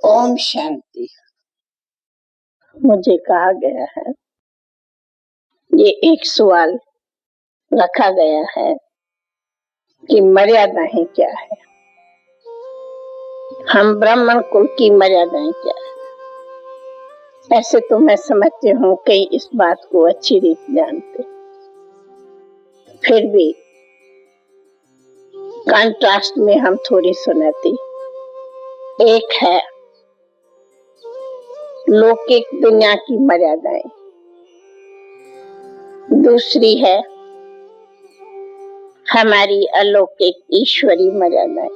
ओम शांति। मुझे कहा गया है, ये एक सवाल रखा गया है कि मर्यादाएं क्या है। हम ब्राह्मण कुल की मर्यादाएं क्या है। ऐसे तो मैं समझती हूँ कई इस बात को अच्छी रीत जानते, फिर भी कंट्रास्ट में हम थोड़ी सुनाती। एक है लौकिक दुनिया की मर्यादाएं, दूसरी है हमारी अलौकिक ईश्वरी मर्यादाएं।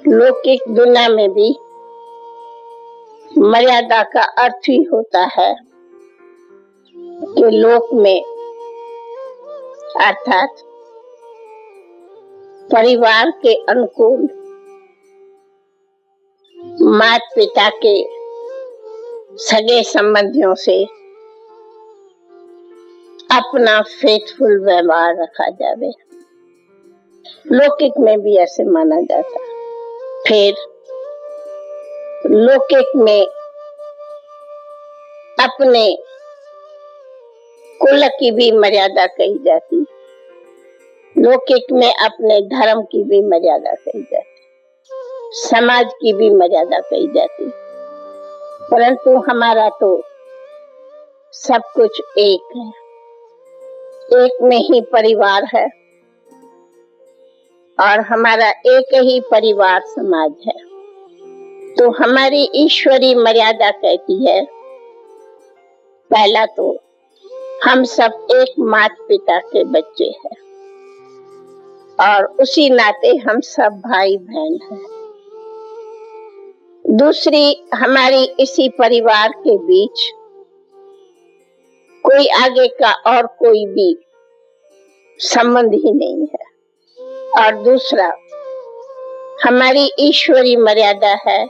लौकिक दुनिया में भी मर्यादा का अर्थ ही होता है कि लोक में अर्थात परिवार के अनुकूल माता पिता के सगे संबंधियों से अपना फेथफुल व्यवहार रखा जावे। लौकिक में भी ऐसे माना जाता। फिर लौकिक में अपने कुल की भी मर्यादा कही जाती, लौकिक में अपने धर्म की भी मर्यादा कही जाती, समाज की भी मर्यादा कही जाती। परंतु हमारा तो सब कुछ एक है, एक में ही परिवार है और हमारा एक ही परिवार समाज है। तो हमारी ईश्वरी मर्यादा कहती है, पहला तो हम सब एक माता पिता के बच्चे हैं और उसी नाते हम सब भाई बहन हैं। दूसरी, हमारी इसी परिवार के बीच कोई आगे का और कोई भी संबंध ही नहीं है। और दूसरा, हमारी ईश्वरी मर्यादा है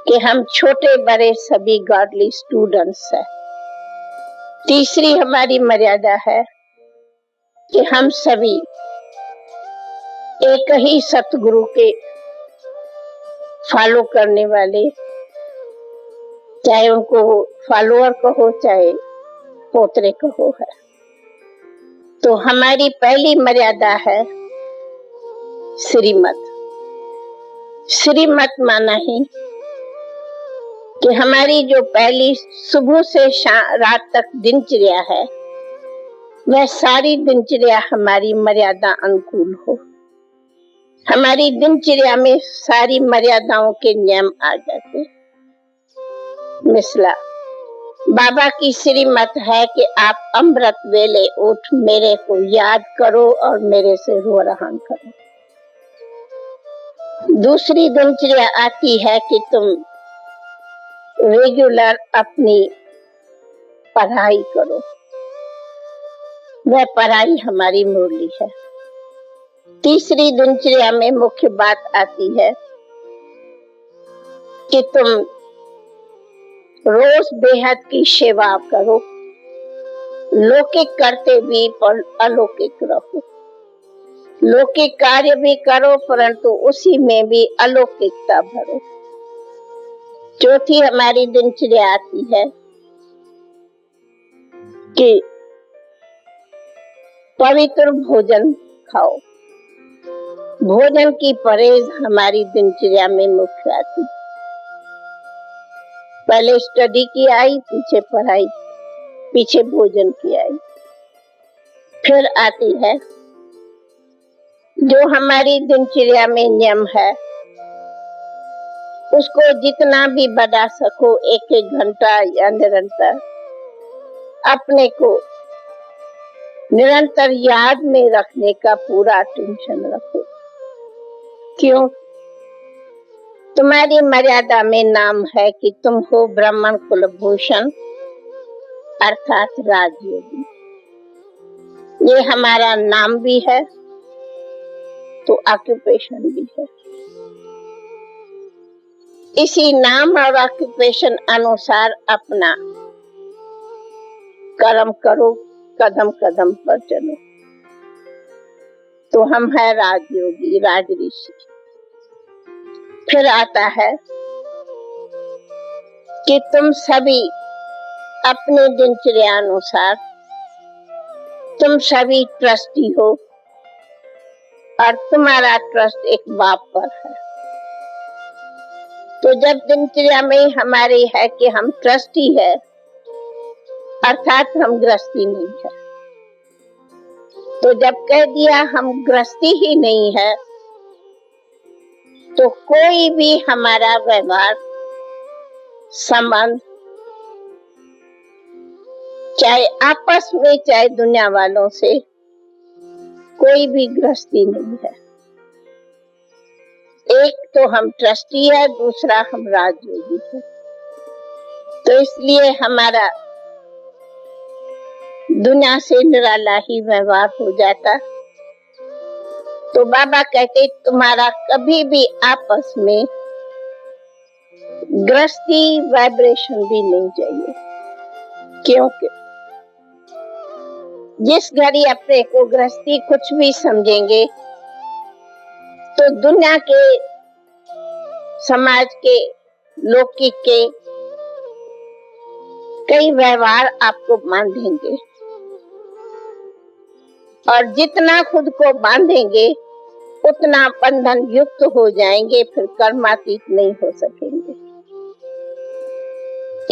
कि हम छोटे बड़े सभी गॉडली स्टूडेंट्स हैं। तीसरी हमारी मर्यादा है कि हम सभी एक ही सतगुरु के फॉलो करने वाले, चाहे उनको फॉलोअर कहो चाहे पोतरे कहो है। तो हमारी पहली मर्यादा है श्रीमत। श्रीमत माना ही कि हमारी जो पहली सुबह से रात तक दिनचर्या है, वह सारी दिनचर्या हमारी मर्यादा अनुकूल हो। हमारी दिनचर्या में सारी मर्यादाओं के नियम आ जाते। मिसला बाबा की श्रीमत है कि आप अमृत वेले उठ मेरे को याद करो और मेरे से रोहन करो। दूसरी दिनचर्या आती है कि तुम रेगुलर अपनी पढ़ाई करो। वह पढ़ाई हमारी मुरली है। तीसरी दिनचर्या में मुख्य बात आती है कि तुम रोज बेहद की सेवा करो, लौकिक करते भी पर अलौकिक रहो। लौकिक कार्य भी करो परंतु उसी में भी अलौकिकता भरो। चौथी हमारी दिनचर्या आती है कि पवित्र भोजन खाओ। भोजन की परहेज हमारी दिनचर्या में मुख्य आती। पहले स्टडी की आई, पीछे पढ़ाई, पीछे भोजन की आई। फिर आती है जो हमारी दिनचर्या में नियम है, उसको जितना भी बढ़ा सको, एक एक घंटा या निरंतर अपने को निरंतर याद में रखने का पूरा अटेंशन रखो। क्यों? तुम्हारी मर्यादा में नाम है कि तुम हो ब्राह्मण कुलभूषण अर्थात राजयोगी। ये हमारा नाम भी है तो ऑक्यूपेशन भी है। इसी नाम और ऑक्यूपेशन अनुसार अपना कर्म करो, कदम कदम पर चलो। तो हम है राजयोगी, राज ऋषि। फिर आता है कि तुम सभी अपने दिनचर्या अनुसार तुम सभी ट्रस्टी हो और तुम्हारा ट्रस्ट एक बाप पर है। तो जब दिनचर्या में हमारी है कि हम ट्रस्टी है, अर्थात हम गृहस्थी नहीं है। तो जब कह दिया हम गृहस्थी ही नहीं है, तो कोई भी हमारा व्यवहार संबंध, चाहे आपस में चाहे दुनिया वालों से, कोई भी गृहस्थी नहीं है। एक तो हम ट्रस्टी है, दूसरा हम राजयोगी है। तो इसलिए हमारा दुनिया से निराला ही व्यवहार हो जाता। तो बाबा कहते तुम्हारा कभी भी आपस में गृहस्थी वाइब्रेशन भी नहीं चाहिए, क्योंकि जिस घड़ी अपने को गृहस्थी कुछ भी समझेंगे तो दुनिया के, समाज के, लौकिक के कई व्यवहार आपको बांधेंगे, और जितना खुद को बांधेंगे उतना बंधन युक्त हो जाएंगे, फिर कर्मातीत नहीं हो सकेंगे।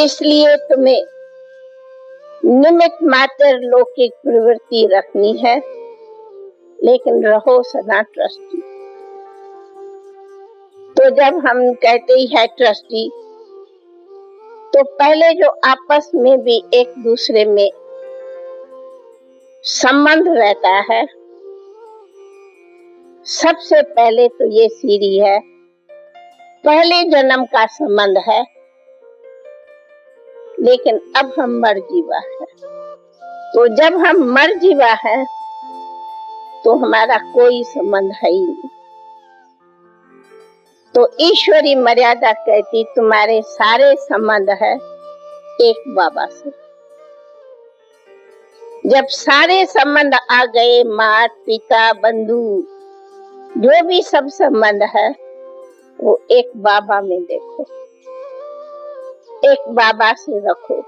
इसलिए तुम्हें निमित्त मात्र लौकिक प्रवृत्ति रखनी है, लेकिन रहो सदा ट्रस्टी। तो जब हम कहते हैं ट्रस्टी, तो पहले जो आपस में भी एक दूसरे में संबंध रहता है, सबसे पहले तो ये सीढ़ी है, पहले जन्म का संबंध है, लेकिन अब हम मर जीवा है। तो जब हम मर जीवा है तो हमारा कोई संबंध है ही नहीं। तो ईश्वरी मर्यादा कहती तुम्हारे सारे संबंध है एक बाबा से। जब सारे संबंध आ गए, माता पिता बंधु जो भी सब संबंध है, वो एक बाबा में देखो, एक बाबा से रखो,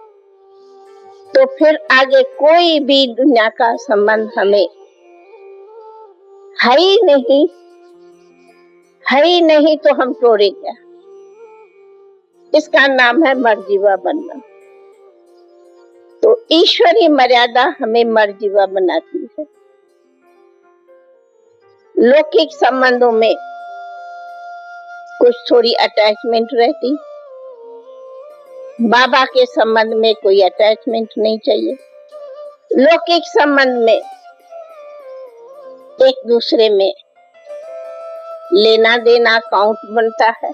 तो फिर आगे कोई भी दुनिया का संबंध हमें है ही नहीं, है ही नहीं तो हम तोड़े क्या। इसका नाम है मर्जीवा बनना। तो ईश्वरी मर्यादा हमें मर्जीवा बनाती है। लौकिक संबंधों में कुछ थोड़ी अटैचमेंट रहती, बाबा के संबंध में कोई अटैचमेंट नहीं चाहिए। लौकिक संबंध में एक दूसरे में लेना देना अकाउंट बनता है,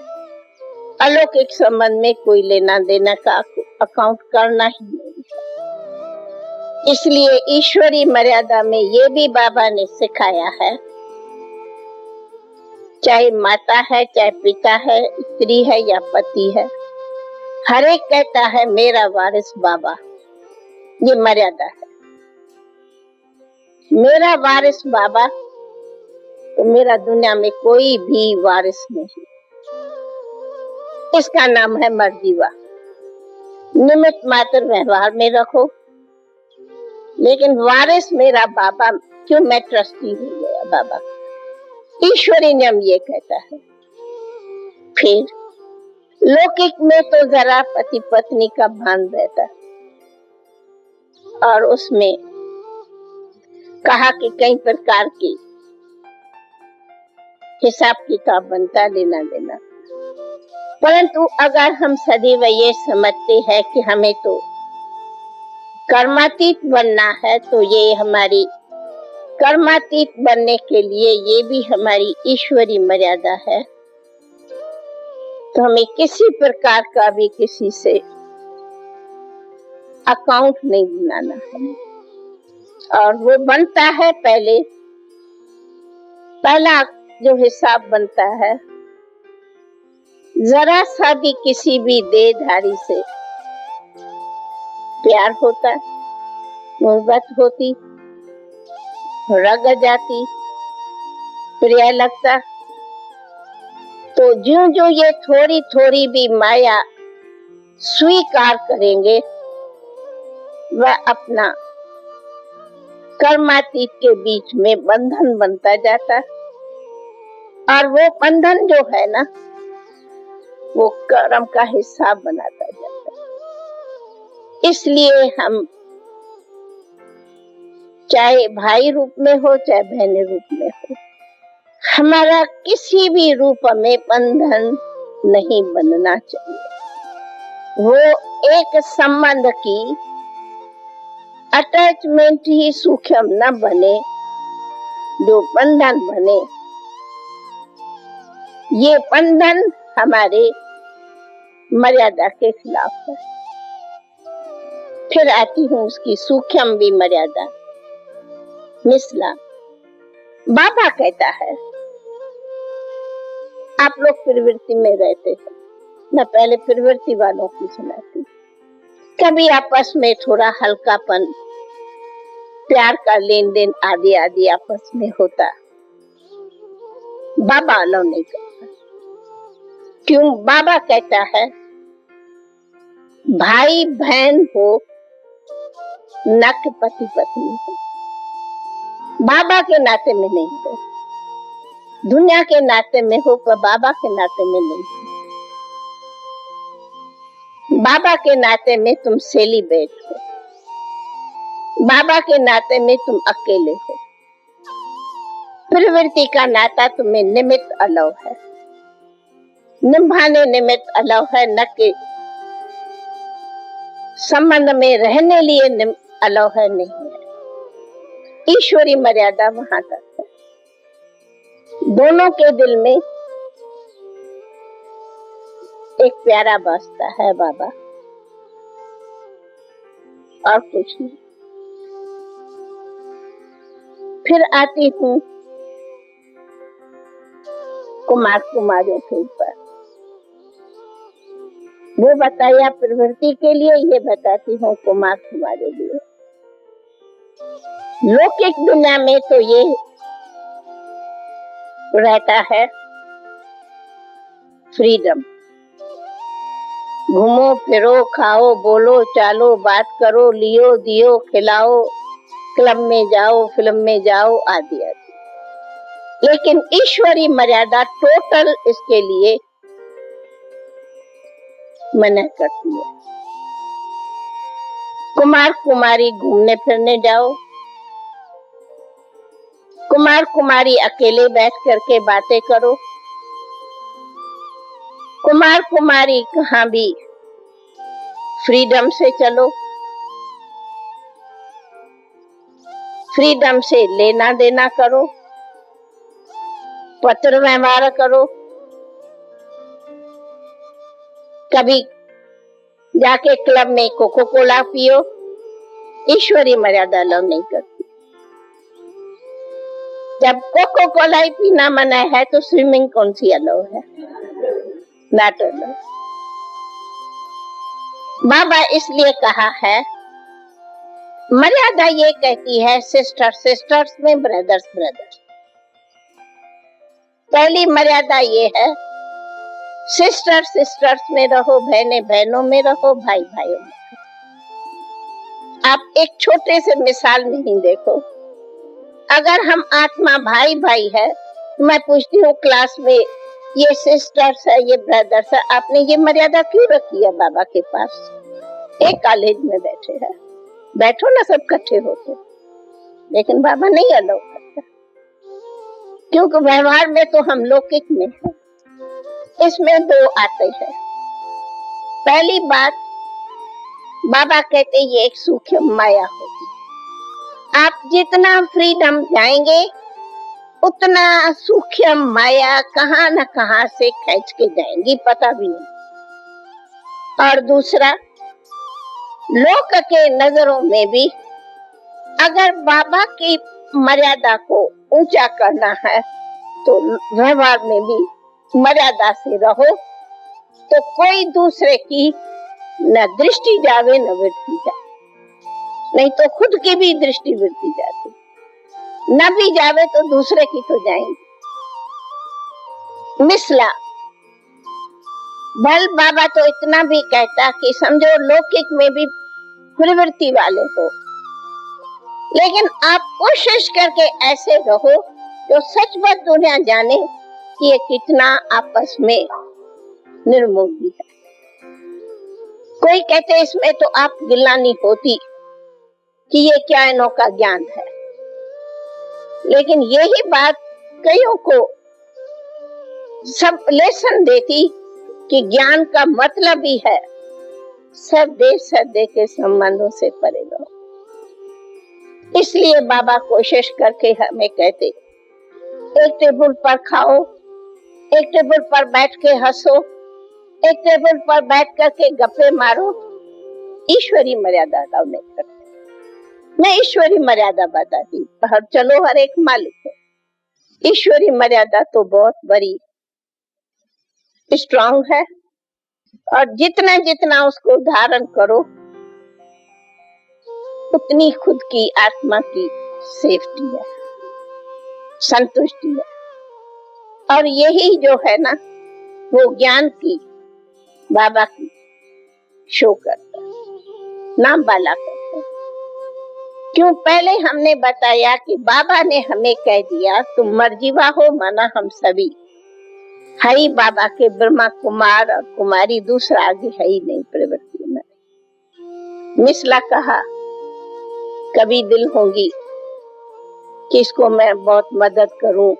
अलौकिक संबंध में कोई लेना देना का अकाउंट करना ही नहीं। इसलिए ईश्वरी मर्यादा में ये भी बाबा ने सिखाया है, चाहे माता है, चाहे पिता है, स्त्री है या पति है, हर एक कहता है मेरा वारिस बाबा। ये मर्यादा है, मेरा वारिस बाबा। तो मेरा दुनिया में कोई भी वारिस नहीं। इसका नाम है मर्जीवा। निमित्त मात्र व्यवहार में रखो, लेकिन वारिस मेरा बाबा। क्यों? मैं ट्रस्टी हो गया बाबा। ईश्वरी नियम ये कहता है। फिर लौकिक में तो जरा पति पत्नी का भान रहता है, और उसमें कहा कि कई प्रकार की हिसाब किताब बनता, लेना देना। परंतु अगर हम सदैव ये समझते हैं कि हमें तो कर्मातीत बनना है, तो ये हमारी कर्मातीत बनने के लिए ये भी हमारी ईश्वरी मर्यादा है। तो हमें किसी प्रकार का भी किसी से अकाउंट नहीं बनाना है, और वो बनता है पहला जो हिसाब बनता है, जरा सा भी किसी भी देहधारी से प्यार होता, मोहब्बत होती, रग जाती, प्रिय लगता, तो ज्यों ज्यों ये थोड़ी थोड़ी भी माया स्वीकार करेंगे, वह अपना कर्मातीत के बीच में बंधन बनता जाता है। और वो बंधन जो है ना, वो कर्म का हिस्सा बनाता जाता है। इसलिए हम चाहे भाई रूप में हो चाहे बहन रूप में हो, हमारा किसी भी रूप में बंधन नहीं बनना चाहिए। वो एक संबंध की अटैचमेंट ही सूक्ष्म न बने, जो बंधन बने। ये बंधन हमारे मर्यादा के खिलाफ है। फिर आती हूँ उसकी सूक्ष्म भी मर्यादा। मिसला बाबा कहता है, आप लोग प्रवृत्ति में रहते हैं, मैं पहले प्रवृत्ति वालों की सुनाती। कभी आपस में थोड़ा हल्कापन, प्यार का लेन देन आदि आदि आपस में होता, बाबा अलाउ नहीं करता। क्यों? बाबा कहता है भाई बहन हो न कि पति पत्नी हो। बाबा के नाते में नहीं हो, दुनिया के नाते में हो, पर बाबा के नाते में नहीं हो। बाबा के नाते में तुम सेलिब्रेट हो, बाबा के नाते में तुम अकेले हो। प्रवृत्ति का नाता तुम्हें निमित्त अलाउ है, निभाने निमित्त अलाउ है, न कि संबंध में रहने लिए अलाउ है, नहीं है। ईश्वरी मर्यादा वहां तक है। दोनों के दिल में एक प्यारा बसता है बाबा, और कुछ नहीं। फिर आती हूँ कुमार कुमारियों के ऊपर। वो बताया प्रवृत्ति के लिए, ये बताती हूँ कुमार कुमारी लिए। लौकिक दुनिया में तो ये रहता है फ्रीडम, घूमो फिरो खाओ बोलो चालो बात करो लियो दियो खिलाओ, क्लब में जाओ फिल्म में जाओ आदि आदि। लेकिन ईश्वरी मर्यादा टोटल इसके लिए मना करती है। कुमार कुमारी घूमने फिरने जाओ, कुमार कुमारी अकेले बैठ करके बातें करो, कुमार कुमारी कहाँ भी फ्रीडम से चलो, फ्रीडम से लेना देना करो, पत्र व्यवहार करो। कभी जाके क्लब में कोको कोला पियो, ईश्वरी मर्यादा अलाउ नहीं करती। जब कोको कोला ही पीना मना है तो स्विमिंग कौन सी अलाउ है? Not allow. बाबा इसलिए कहा है, मर्यादा ये कहती है सिस्टर सिस्टर्स में, ब्रदर्स ब्रदर्स। पहली मर्यादा ये है सिस्टर सिस्टर्स में रहो, बहनें बहनों में रहो, भाई भाइयों में रहो। आप एक छोटे से मिसाल में ही देखो, अगर हम आत्मा भाई भाई है, मैं पूछती हूँ क्लास में ये सिस्टर्स है ये ब्रदर्स है, आपने ये मर्यादा क्यों रखी है बाबा के पास? एक कॉलेज में बैठे हैं, बैठो ना सब इकट्ठे होके, लेकिन बाबा नहीं अलाउ करता, क्योंकि व्यवहार में तो हम लौकिक में है। इसमें दो आते हैं। पहली बात, बाबा कहते ये एक सूक्ष्म माया होगी। आप जितना फ्रीडम जाएंगे उतना सूक्ष्म माया कहाँ न कहाँ से खींच के जाएंगी, पता भी नहीं। और दूसरा, लोक के नजरों में भी अगर बाबा की मर्यादा को ऊंचा करना है तो व्यवहार में भी मर्यादा से रहो, तो कोई दूसरे की न दृष्टि जावे न वृत्ति जावे, नहीं तो खुद की भी दृष्टि वृत्ति जाती, न भी जावे तो दूसरे की तो जाएंगी। मिसला भल बाबा तो इतना भी कहता कि समझो लौकिक में भी प्रवृत्ति वाले हो, लेकिन आप कोशिश करके ऐसे रहो जो सच बात दुनिया जाने कि ये कितना आपस में निर्मोही है। कोई कहते इसमें तो आप गिलानी होती कि ये क्या अनोखा ज्ञान है, लेकिन यही बात कईयों को सब लेसन देती कि ज्ञान का मतलब ही है सर्वदेह के संबंधों से परे रहो। इसलिए बाबा कोशिश करके हमें कहते एक टेबल पर खाओ, एक टेबल पर बैठ के हंसो, एक टेबल पर बैठ करके गप्पे मारो, ईश्वरी मर्यादा का नहीं करते। मैं ईश्वरी मर्यादा बताती, पर चलो हर एक मालिक है। ईश्वरी मर्यादा तो बहुत बड़ी स्ट्रांग है, और जितना जितना उसको धारण करो उतनी खुद की आत्मा की सेफ्टी है, संतुष्टि है। और यही जो है ना, वो ज्ञान की बाबा की शो करता, नाम वाला करता। क्यों? पहले हमने बताया कि बाबा ने हमें कह दिया तुम मर्जीवा हो, माना हम सभी हरी बाबा के ब्रह्मा कुमार और कुमारी, दूसरा आगे है ही नहीं प्रवृत्ति में। मिसला कहा कभी दिल होगी कि इसको मैं बहुत मदद करूं,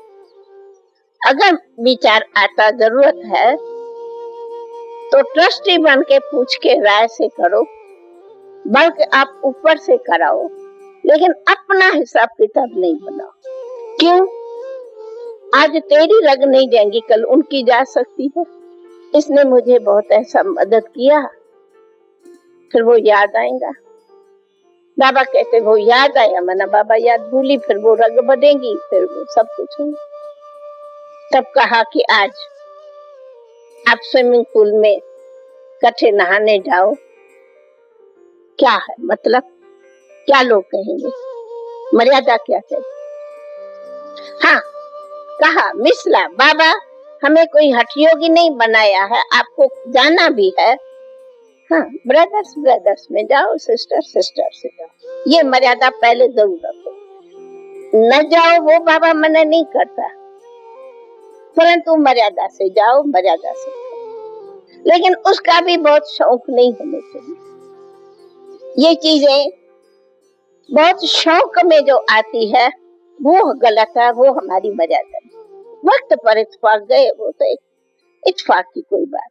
अगर विचार आता जरूरत है तो ट्रस्टी बन के पूछ के राय से करो, बल्कि आप ऊपर से कराओ, लेकिन अपना हिसाब किताब नहीं बनाओ। क्यों? आज तेरी रग नहीं जाएंगी, कल उनकी जा सकती है। इसने मुझे बहुत ऐसा मदद किया, फिर वो याद आएगा। बाबा कहते वो याद आया, मना बाबा याद भूली, फिर वो रग बढ़ेगी, फिर वो सब कुछ होगा। तब कहा कि आज आप स्विमिंग पूल में इकट्ठे नहाने जाओ। क्या है मतलब? क्या लोग कहेंगे? मर्यादा क्या कहती? हाँ, कहा मिसला बाबा हमें कोई हठयोगी नहीं बनाया है, आपको जाना भी है। हाँ, ब्रदर्स ब्रदर्स में जाओ, सिस्टर सिस्टर से जाओ, ये मर्यादा पहले जरूर रखो। न जाओ वो बाबा मना नहीं करता, परंतु मर्यादा से जाओ, मर्यादा से जाओ। लेकिन उसका भी बहुत शौक नहीं होने चाहिए। ये चीजें बहुत शौक में जो आती है वो गलत है, वो हमारी मर्यादा है। वक्त पर इत्तेफाक गए, वो तो इत्तेफाक की कोई बात।